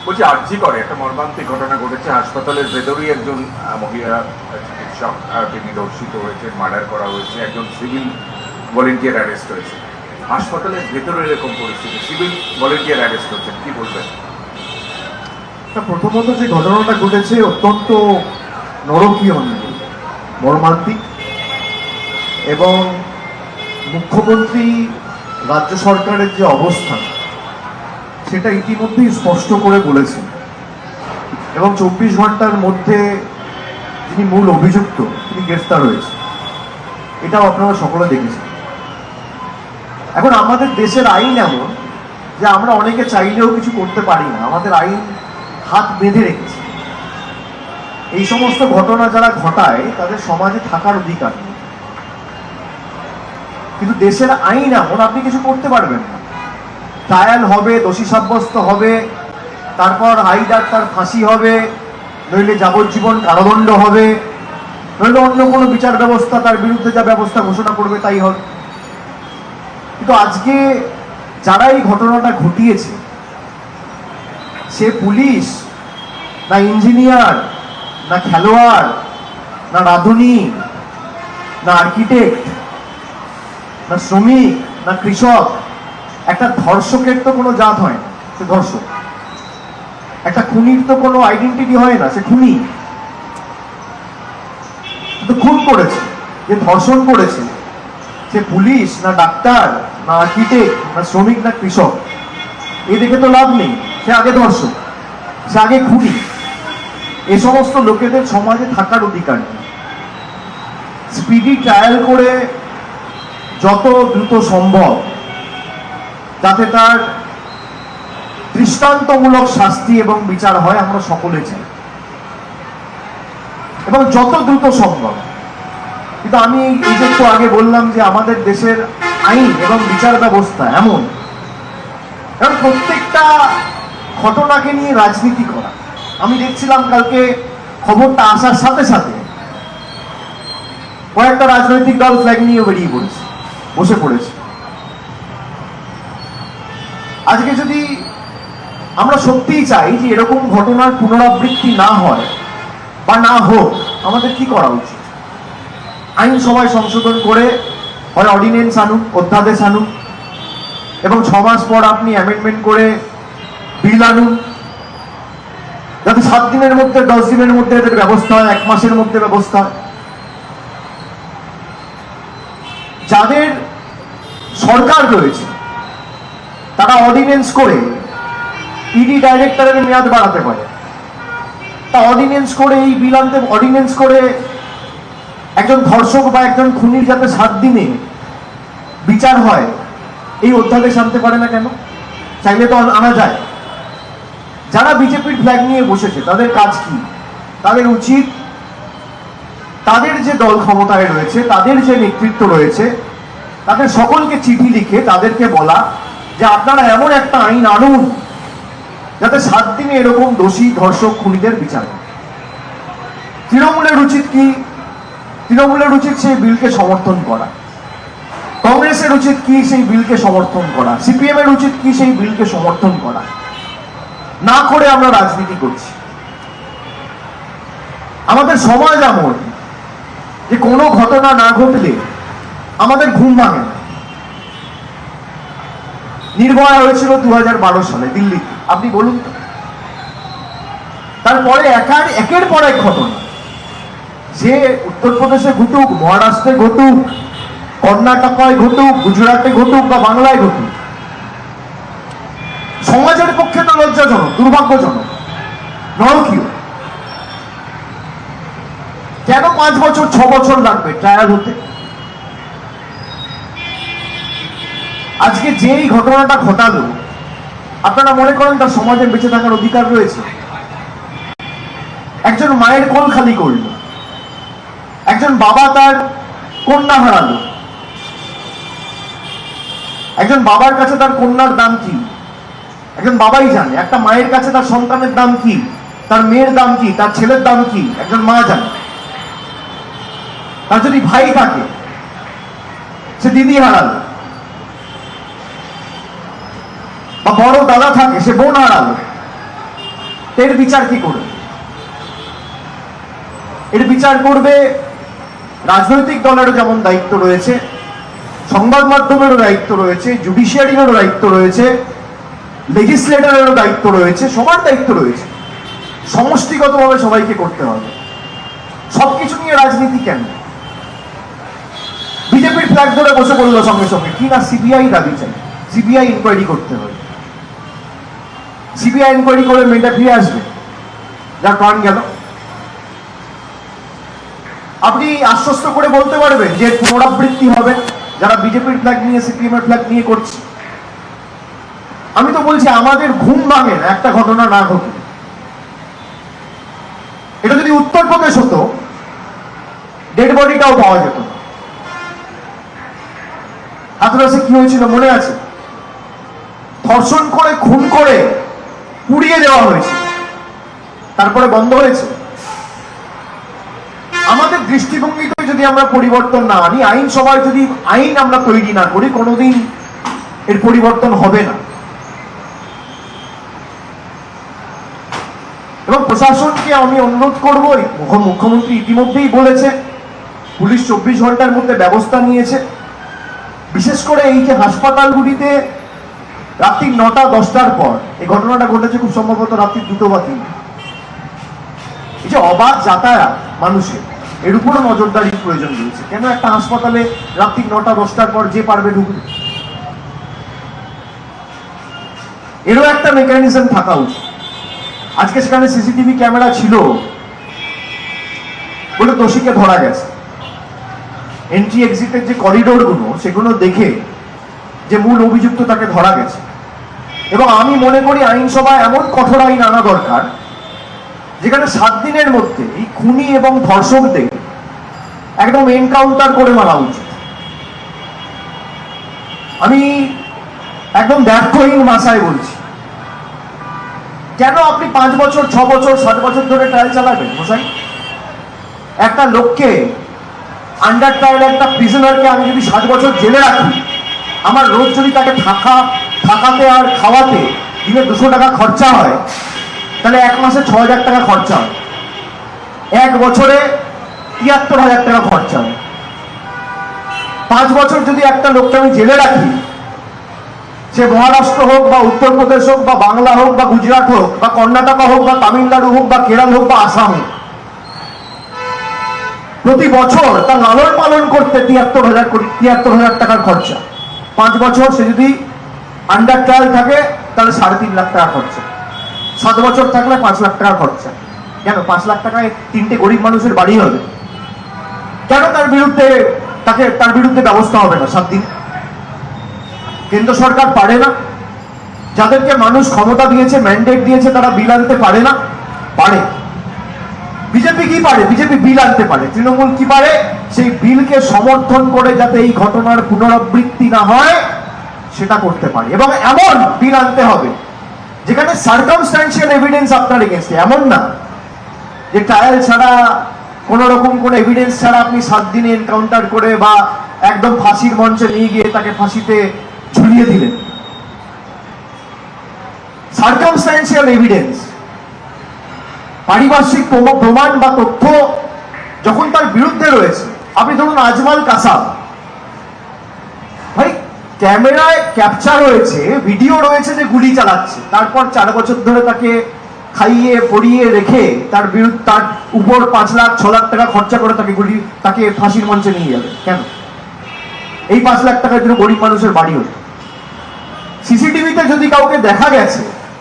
বলছি আর্জি করে একটা মর্মান্তিক ঘটনা ঘটেছে হাসপাতালের ভেতরেই একজন মহিলা চিকিৎসক তিনি ধর্ষিত হয়েছেন, মার্ডার করা হয়েছে, একজন সিভিল ভলেন্টিয়ার অ্যারেস্ট হয়েছে। হাসপাতালের ভেতরে এরকম পরিস্থিতি, সিভিল ভলেন্টিয়ার অ্যারেস্ট হচ্ছেন, কি বলবেন? প্রথমত যে ঘটনাটা ঘটেছে অত্যন্ত নরকীয়, মর্মান্তিক, এবং মুখ্যমন্ত্রী রাজ্য সরকারের যে অবস্থান সেটা ইতিমধ্যেই স্পষ্ট করে বলেছেন, এবং 24 ঘন্টার মধ্যে যিনি মূল অভিযুক্ত তিনি গ্রেফতার হয়েছে, এটাও আপনারা সকলে দেখেছেন। এখন আমাদের দেশের আইন এমন যে আমরা অনেকে চাইলেও কিছু করতে পারি না, আমাদের আইন হাত বেঁধে রেখেছে। এই সমস্ত ঘটনা যারা ঘটায় তাদের সমাজে থাকার অধিকার নেই, কিন্তু দেশের আইন এমন আপনি কিছু করতে পারবেন না। ট্রায়াল হবে, দোষী সাব্যস্ত হবে, তারপর হাইডার তার ফাঁসি হবে, নইলে যাবজ্জীবন কারাদণ্ড হবে, নইলে অন্য কোনো বিচার ব্যবস্থা তার বিরুদ্ধে যা ব্যবস্থা ঘোষণা করবে তাই হবে। কিন্তু আজকে যারা এই ঘটনাটা ঘটিয়েছে, সে পুলিশ না ইঞ্জিনিয়ার না খেলোয়াড় না রাঁধুনি না আর্কিটেক্ট না শ্রমিক না কৃষক, একটা ধর্ষকের তো কোনো জাত হয় না, সে ধর্ষক। একটা খুনির তো কোনো আইডেন্টিটি হয় না, সে খুনি। তো খুন করেছে, যে ধর্ষণ করেছে, সে পুলিশ না ডাক্তার না আর্কিটেক্ট না শ্রমিক না কৃষক, এই দেখে তো লাভ নেই। সে আগে ধর্ষক, সে আগে খুনি। এ সমস্ত লোকেদের সমাজে থাকার অধিকার নেই। স্পিডি ট্রায়াল করে যত দ্রুত সম্ভব যাতে তার দৃষ্টান্তমূলক শাস্তি এবং বিচার হয় আমরা সকলে চাই, এবং যত দ্রুত সম্ভব। কিন্তু আমি এই যে একটু আগে বললাম যে আমাদের দেশের আইন এবং বিচার ব্যবস্থা এমন, কারণ প্রত্যেকটা ঘটনাকে নিয়ে রাজনীতি করা। আমি দেখছিলাম কালকে খবরটা আসার সাথে সাথে কয়েকটা রাজনৈতিক দল ফ্ল্যাগ নিয়ে বেরিয়ে পড়েছে, বসে পড়েছে। আজকে যদি আমরা সত্যিই চাই যে এরকম ঘটনার পুনরাবৃত্তি না হয় বা না হোক, আমাদের কি করা উচিত? আইন সভায় সংশোধন করে হয় অর্ডিন্যান্স আনুন, অধ্যাদেশ আনুন, এবং 6 মাস পর আপনি অ্যামেন্ডমেন্ট করে বিল আনুন, যাতে 7 দিনের মধ্যে 10 দিনের মধ্যে এদের ব্যবস্থা হয়, 1 মাসের মধ্যে ব্যবস্থা হয়। যাদের সরকার রয়েছে তারা অর্ডিন্যান্স করে ইডি ডাইরেক্টরের মেয়াদ বাড়াতে পারে, তা অর্ডিন্যান্স করে এই বিল আনতে, অর্ডিন্যান্স করে একজন ধর্ষক বা একজন খুনির যাতে 7 দিনে বিচার হয় এই অধ্যাদেশ আনতে পারে না কেন? চাইলে তো আনা যায়। যারা বিজেপির ফ্ল্যাগ নিয়ে বসেছে তাদের কাজ কি? তাদের উচিত তাদের যে দল ক্ষমতায় রয়েছে, তাদের যে নেতৃত্ব রয়েছে, তাদের সকলকে চিঠি লিখে তাদেরকে বলা যে আপনারা এমন একটা আইন আনুন যাতে 7 দিনে এরকম দোষী ধর্ষক খুনিদের বিচার হয়। তৃণমূলের উচিত কি? তৃণমূলের উচিত সেই বিলকে সমর্থন করা। কংগ্রেসের উচিত কি? সেই বিলকে সমর্থন করা। সিপিএম এর উচিত কি? সেই বিলকে সমর্থন করা। না করে আমরা রাজনীতি করছি। আমাদের সমাজ এমন যে কোনো ঘটনা না ঘটলে আমাদের ঘুম ভাঙে না। নির্ভয়া হয়েছিল 2012 সালে দিল্লিতে, আপনি বলুন তো। তারপরে একের পর এক ঘটনা, যে উত্তরপ্রদেশে ঘটুক, মহারাষ্ট্রে ঘটুক, কর্ণাটকায় ঘটুক, গুজরাটে ঘটুক বা বাংলায় ঘটুক, সমাজের পক্ষে তো লজ্জাজনক, দুর্ভাগ্যজনক, নরকীয়। কেন 5 বছর 6 বছর লাগবে ট্রায়াল হতে? আজকে যেই ঘটনাটা ঘটালো, আপনারা মনে করেন তার সমাজে বেঁচে থাকার অধিকার রয়েছে? একজন মায়ের কোল খালি করল, একজন বাবা তার কন্যা হারালো। একজন বাবার কাছে তার কন্যার দাম কি একজন বাবাই জানে, একটা মায়ের কাছে তার সন্তানের দাম কি, তার মেয়ের দাম কি, তার ছেলের দাম কি একজন মা জানে। তার যদি ভাই থাকে, সে দিদি হারালো, বা বড় দাদা থাকে, সে বোন হারালো, তো এর বিচার কি করবে? এর বিচার করবে রাজনৈতিক দলেরও যেমন দায়িত্ব রয়েছে, সংবাদ মাধ্যমেরও দায়িত্ব রয়েছে, জুডিশিয়ারিরও দায়িত্ব রয়েছে, লেজিসলেটরেরও দায়িত্ব রয়েছে, সবার দায়িত্ব রয়েছে। সমষ্টিগতভাবে সবাইকে করতে হবে। সবকিছু নিয়ে রাজনীতি কেন? বিজেপির ফ্ল্যাগ ধরে বসে পড়লো সঙ্গে সঙ্গে, কি না সিবিআই দাবি চাই, সিবিআই ইনকোয়ারি করতে হবে। সিবিআই ইনকোয়ারি করে মেয়েটা ফিরে আসবে, যার প্রাণ গেল। আপনি আশ্বস্ত করে বলতে পারবেন যে পুনরাবৃত্তি হবে যারা বিজেপির ফ্ল্যাগ নিয়ে, সিপিএম এর ফ্ল্যাগ নিয়ে করছে? আমি তো বলছি আমাদের ঘুম ভাঙে না একটা ঘটনা না ঘটে। এটা যদি উত্তরপ্রদেশ হতো, ডেড বডিটাও পাওয়া যেত না। হাতরাসে কি হয়েছিল মনে আছে? ধর্ষণ করে, খুন করে পুড়িয়ে দেওয়া হয়েছে, তারপরে বন্ধ হয়েছে। আমাদের দৃষ্টিভঙ্গিতে যদি আমরা পরিবর্তন না আনি, আইনসভায় যদি আইন আমরা তৈরি না করি, কোনোদিন এর পরিবর্তন হবে না। এবং প্রশাসনকে আমি অনুরোধ করব, মুখ্যমন্ত্রী ইতিমধ্যেই বলেছে পুলিশ 24 ঘন্টার মধ্যে ব্যবস্থা নিয়েছে। বিশেষ করে এই যে হাসপাতালগুলিতে রাত্রি 9টা-10টার পর এই ঘটনাটা ঘটেছে, খুব সম্ভবত রাত্রি 2টো বা 3টে, এই যে অবাধ যাতায়াত মানুষের, এর উপরও নজরদারির প্রয়োজন রয়েছে। কেন একটা হাসপাতালে রাত্রি 9টা-10টার পর যে পারবে ঢুকবে? এরও একটা মেকানিজম থাকা উচিত। আজকে সেখানে সিসিটিভি ক্যামেরা ছিল বলে দোষীকে ধরা গেছে। এন্ট্রি এক্সিটের যে করিডোর গুলো, সেগুলো দেখে যে মূল অভিযুক্ত তাকে ধরা গেছে। এবং আমি মনে করি আইনসভায় এমন কঠোর আইন আনা দরকার যেখানে 7 দিনের মধ্যে এই খুনি এবং ধর্ষকদের একদম এনকাউন্টার করে মারা উচিত। আমি একদম ব্যর্থহীন ভাষায় বলছি, কেন আপনি 5 বছর, 6 বছর, 7 বছর ধরে ট্রায়াল চালাবেন মশাই? একটা লোককে আন্ডার ট্রায়াল, একটা প্রিজনারকে আমি যদি 7 বছর জেলে রাখি, আমার রোজ যদি তাকে থাকাতে আর খাওয়াতে দিনে 200 টাকা খরচা হয়, তাহলে 1 মাসে 6,000 টাকা খরচা হয়, 1 বছরে 73,000 টাকা খরচা হয়। 5 বছর যদি একটা লোককে আমি জেলে রাখি, সে মহারাষ্ট্র হোক বা উত্তরপ্রদেশ হোক বা বাংলা হোক বা গুজরাট হোক বা কর্ণাটক হোক বা তামিলনাড়ু হোক বা কেরল হোক বা আসাম হোক, প্রতি বছর তার লালন পালন করতে 73,000 টাকার খরচা। 5 বছর সে যদি আন্ডার ট্রায়াল থাকে তাহলে 3.5 লাখ টাকা খরচা। 7 বছর থাকলে 5 লাখ টাকা খরচা। কেন 5 লাখ টাকায় 3টে গরিব মানুষের বাড়ি হবে? কেন তার বিরুদ্ধে ব্যবস্থা হবে না 7 দিন? কেন্দ্র সরকার পারে না? যাদেরকে মানুষ ক্ষমতা দিয়েছে, ম্যান্ডেট দিয়েছে, তারা বিল আনতে পারে না? পারে। বিজেপি কি পারে? বিজেপি বিল আনতে পারে। তৃণমূল কি পারে? সেই বিলকে সমর্থন করে যাতে এই ঘটনার পুনরাবৃত্তি না হয় সেটা করতে পারে। এবং এমন বিল আনতে হবে যেখানে সার্কামস্ট্যান্সিয়াল এভিডেন্স আপনার এগেইনস্টে, এমন না যে ট্রায়াল ছাড়া, কোন রকম কোন এভিডেন্স ছাড়া আপনি 7 দিনে এনকাউন্টার করে বা একদম ফাঁসির মঞ্চে নিয়ে গিয়ে তাকে ফাঁসিতে ঝুলিয়ে দিলেন। সার্কামস্ট্যান্সিয়াল এভিডেন্স, পারিপার্শ্বিক প্রমাণ বা তথ্য যখন তার বিরুদ্ধে রয়েছে। আপনি ধরুন আজমাল কাসাব, ভাই ক্যামেরায় ক্যাপচার হয়েছে, ভিডিও রয়েছে যে গুলি চালাচ্ছে, তারপর 4 বছর ধরে তাকে খাইয়ে পড়িয়ে রেখে তার উপর 5 লাখ 6 লাখ টাকা খরচা করে তাকে ফাঁসির মঞ্চে নিয়ে যাবে কেন? এই 5 লাখ টাকার জন্য গরিব মানুষের বাড়ি হতো। সিসিটিভিতে যদি কাউকে দেখা গেছে,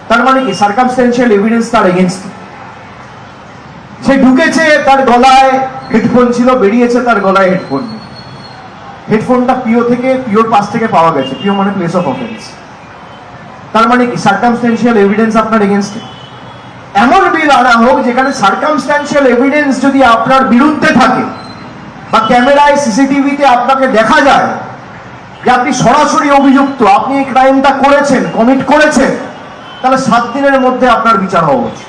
তার মানে কি সার্কামস্ট্যান্সিয়াল এভিডেন্স তার এগেইনস্ট। সে ঢুকেছে, তার গলায় হেডফোন ছিল, বেরিয়েছে, তার গলায় হেডফোন নেই। হেডফোনটা পিওর পাশ থেকে পাওয়া গেছে। পিও মানে প্লেস অফ অফেন্স। তার মানে কি সার্কামস্ট্যান্সিয়াল এভিডেন্স আপনার এগেইনস্টে। এমন বিল আনা হোক যেখানে সার্কামস্ট্যান্সিয়াল এভিডেন্স যদি আপনার বিরুদ্ধে থাকে বা ক্যামেরায় সিসিটিভিতে আপনাকে দেখা যায় যে আপনি সরাসরি অভিযুক্ত, আপনি এই ক্রাইমটা করেছেন, কমিট করেছেন, তাহলে 7 দিনের মধ্যে আপনার বিচার হওয়া উচিত।